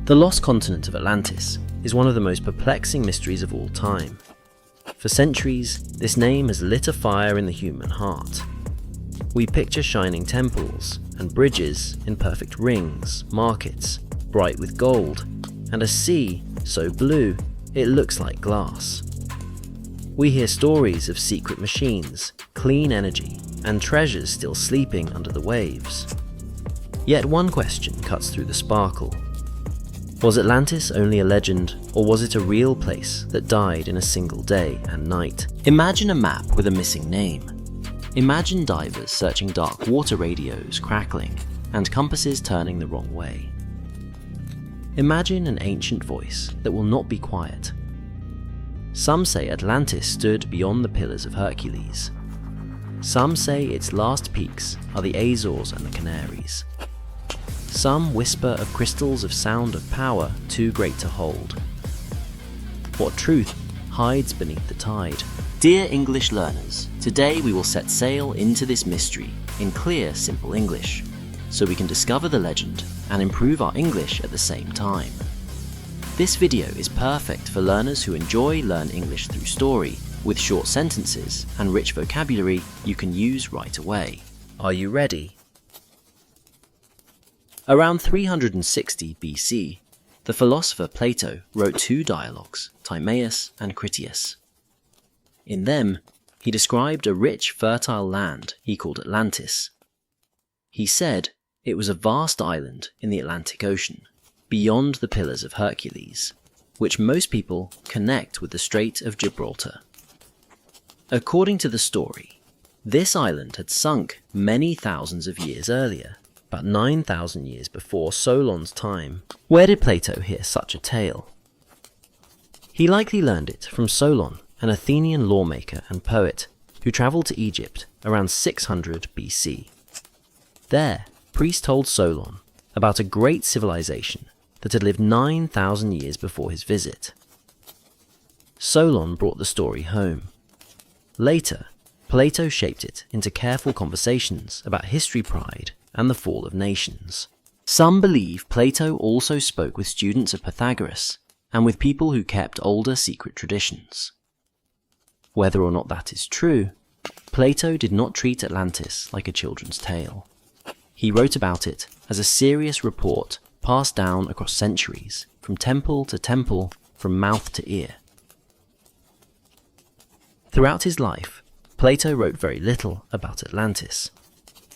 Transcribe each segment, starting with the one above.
The lost continent of Atlantis is one of the most perplexing mysteries of all time. For centuries, this name has lit a fire in the human heart. We picture shining temples and bridges in perfect rings, markets bright with gold, and a sea so blue it looks like glass. We hear stories of secret machines, clean energy, and treasures still sleeping under the waves. Yet one question cuts through the sparkle. Was Atlantis only a legend, or was it a real place that died in a single day and night? Imagine a map with a missing name. Imagine divers searching dark water radios crackling, and compasses turning the wrong way. Imagine an ancient voice that will not be quiet. Some say Atlantis stood beyond the Pillars of Hercules. Some say its last peaks are the Azores and the Canaries. Some whisper of crystals of sound of power too great to hold. What truth hides beneath the tide? Dear English learners, today we will set sail into this mystery in clear, simple English, so we can discover the legend and improve our English at the same time. This video is perfect for learners who learn English through story, with short sentences and rich vocabulary you can use right away. Are you ready? Around 360 BC, the philosopher Plato wrote two dialogues, Timaeus and Critias. In them, he described a rich, fertile land he called Atlantis. He said it was a vast island in the Atlantic Ocean, beyond the Pillars of Hercules, which most people connect with the Strait of Gibraltar. According to the story, this island had sunk many thousands of years earlier, about 9,000 years before Solon's time. Where did Plato hear such a tale? He likely learned it from Solon, an Athenian lawmaker and poet who travelled to Egypt around 600 BC. There, priest told Solon about a great civilization that had lived 9,000 years before his visit. Solon brought the story home. Later, Plato shaped it into careful conversations about history pride and the fall of nations. Some believe Plato also spoke with students of Pythagoras and with people who kept older secret traditions. Whether or not that is true, Plato did not treat Atlantis like a children's tale. He wrote about it as a serious report passed down across centuries, from temple to temple, from mouth to ear. Throughout his life, Plato wrote very little about Atlantis.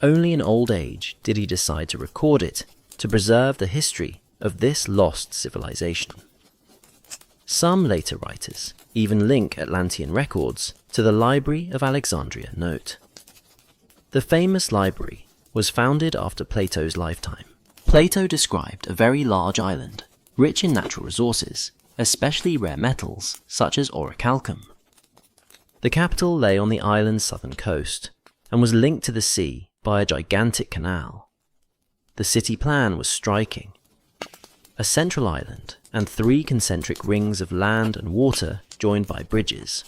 Only in old age did he decide to record it to preserve the history of this lost civilization. Some later writers even link Atlantean records to the Library of Alexandria note. The famous library was founded after Plato's lifetime. Plato described a very large island, rich in natural resources, especially rare metals such as orichalcum. The capital lay on the island's southern coast and was linked to the sea by a gigantic canal. The city plan was striking. A central island and 3 concentric rings of land and water joined by bridges.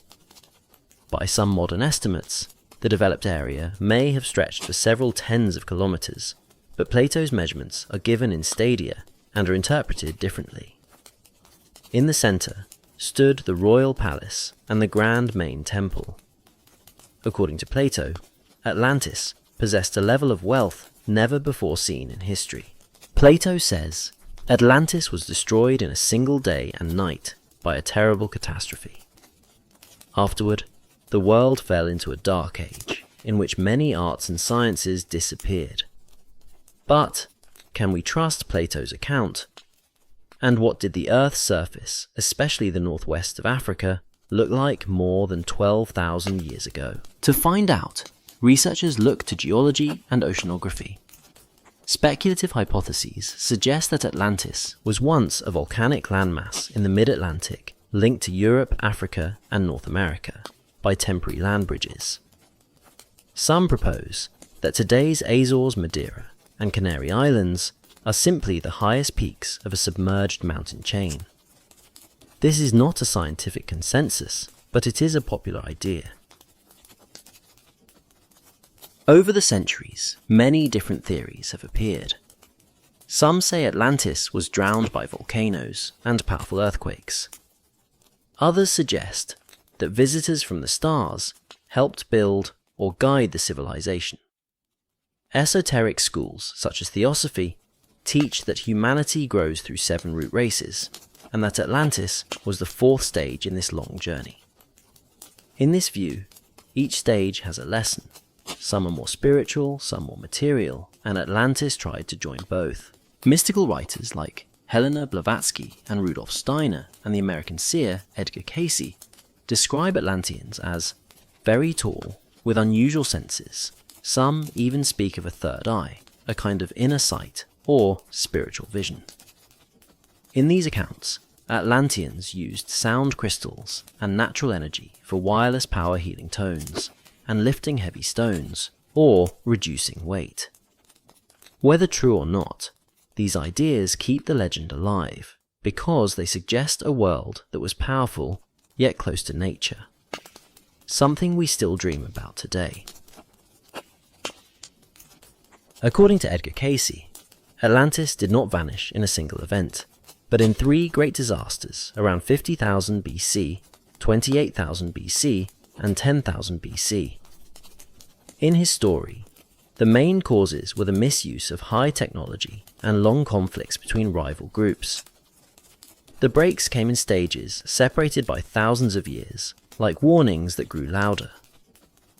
By some modern estimates, the developed area may have stretched for several tens of kilometers, but Plato's measurements are given in stadia and are interpreted differently. In the center stood the royal palace and the grand main temple. According to Plato, Atlantis possessed a level of wealth never before seen in history. Plato says Atlantis was destroyed in a single day and night by a terrible catastrophe. Afterward, the world fell into a dark age in which many arts and sciences disappeared. But can we trust Plato's account? And what did the Earth's surface, especially the northwest of Africa, look like more than 12,000 years ago? To find out, researchers look to geology and oceanography. Speculative hypotheses suggest that Atlantis was once a volcanic landmass in the mid-Atlantic linked to Europe, Africa, and North America by temporary land bridges. Some propose that today's Azores, Madeira, and Canary Islands are simply the highest peaks of a submerged mountain chain. This is not a scientific consensus, but it is a popular idea. Over the centuries, many different theories have appeared. Some say Atlantis was drowned by volcanoes and powerful earthquakes. Others suggest that visitors from the stars helped build or guide the civilization. Esoteric schools such as Theosophy teach that humanity grows through 7 root races, and that Atlantis was the 4th stage in this long journey. In this view, each stage has a lesson. Some are more spiritual, some more material, and Atlantis tried to join both. Mystical writers like Helena Blavatsky and Rudolf Steiner and the American seer Edgar Cayce describe Atlanteans as very tall, with unusual senses. Some even speak of a third eye, a kind of inner sight or spiritual vision. In these accounts, Atlanteans used sound crystals and natural energy for wireless power healing tones, and lifting heavy stones, or reducing weight. Whether true or not, these ideas keep the legend alive because they suggest a world that was powerful yet close to nature, something we still dream about today. According to Edgar Cayce, Atlantis did not vanish in a single event, but in 3 great disasters around 50,000 BC, 28,000 BC, and 10,000 BC. In his story, the main causes were the misuse of high technology and long conflicts between rival groups. The breaks came in stages separated by thousands of years, like warnings that grew louder.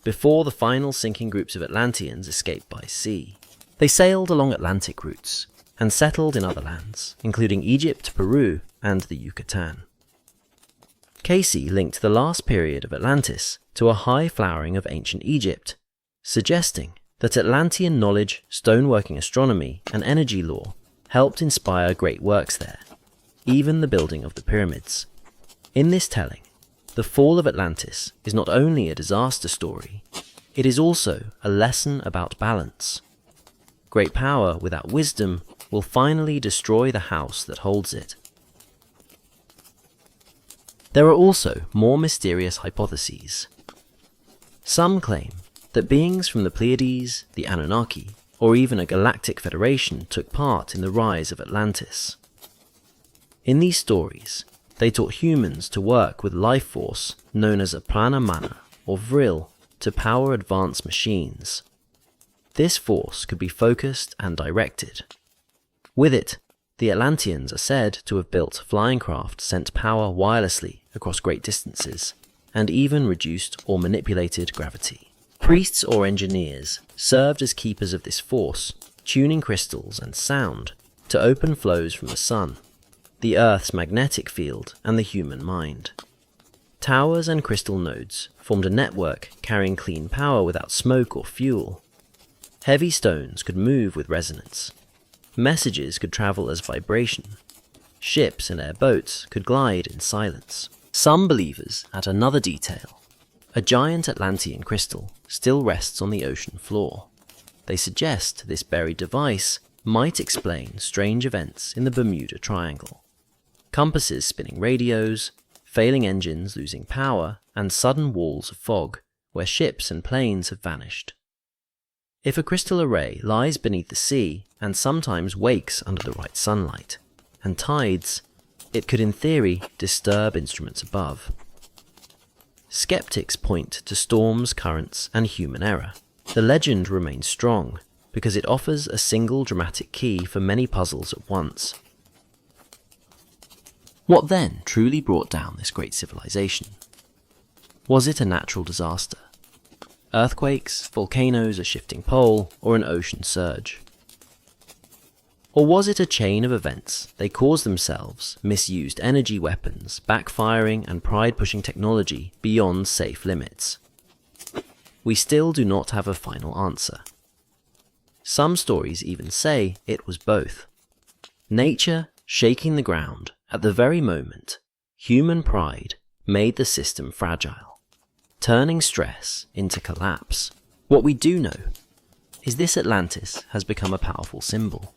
Before the final sinking groups of Atlanteans escaped by sea, they sailed along Atlantic routes and settled in other lands, including Egypt, Peru, and the Yucatan. Cayce linked the last period of Atlantis to a high flowering of ancient Egypt, suggesting that Atlantean knowledge, stoneworking astronomy, and energy law helped inspire great works there, even the building of the pyramids. In this telling, the fall of Atlantis is not only a disaster story, it is also a lesson about balance. Great power without wisdom will finally destroy the house that holds it. There are also more mysterious hypotheses. Some claim that beings from the Pleiades, the Anunnaki, or even a galactic federation took part in the rise of Atlantis. In these stories, they taught humans to work with life force known as a prana mana or vril to power advanced machines. This force could be focused and directed. With it, the Atlanteans are said to have built flying craft sent power wirelessly across great distances, and even reduced or manipulated gravity. Priests or engineers served as keepers of this force, tuning crystals and sound to open flows from the sun, the Earth's magnetic field, and the human mind. Towers and crystal nodes formed a network carrying clean power without smoke or fuel. Heavy stones could move with resonance. Messages could travel as vibration. Ships and airboats could glide in silence. Some believers add another detail. A giant Atlantean crystal still rests on the ocean floor. They suggest this buried device might explain strange events in the Bermuda Triangle. Compasses spinning radios, failing engines losing power, and sudden walls of fog where ships and planes have vanished. If a crystal array lies beneath the sea and sometimes wakes under the right sunlight and tides, it could in theory disturb instruments above. Skeptics point to storms, currents, and human error. The legend remains strong because it offers a single dramatic key for many puzzles at once. What then truly brought down this great civilization? Was it a natural disaster? Earthquakes, volcanoes, a shifting pole, or an ocean surge? Or was it a chain of events they caused themselves, misused energy weapons, backfiring and pride-pushing technology beyond safe limits? We still do not have a final answer. Some stories even say it was both. Nature shaking the ground at the very moment human pride made the system fragile, turning stress into collapse. What we do know is this Atlantis has become a powerful symbol.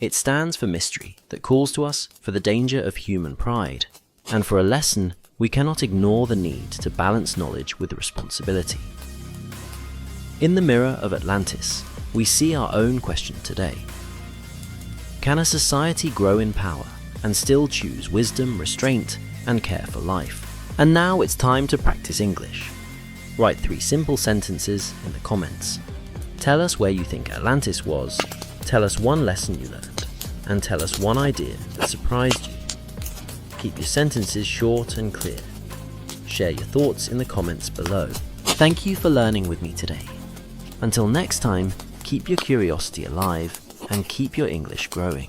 It stands for mystery that calls to us for the danger of human pride, and for a lesson we cannot ignore the need to balance knowledge with responsibility. In the mirror of Atlantis, we see our own question today. Can a society grow in power and still choose wisdom, restraint, and care for life? And now it's time to practice English. Write 3 simple sentences in the comments. Tell us where you think Atlantis was, tell us one lesson you learned, and tell us one idea that surprised you. Keep your sentences short and clear. Share your thoughts in the comments below. Thank you for learning with me today. Until next time, keep your curiosity alive and keep your English growing.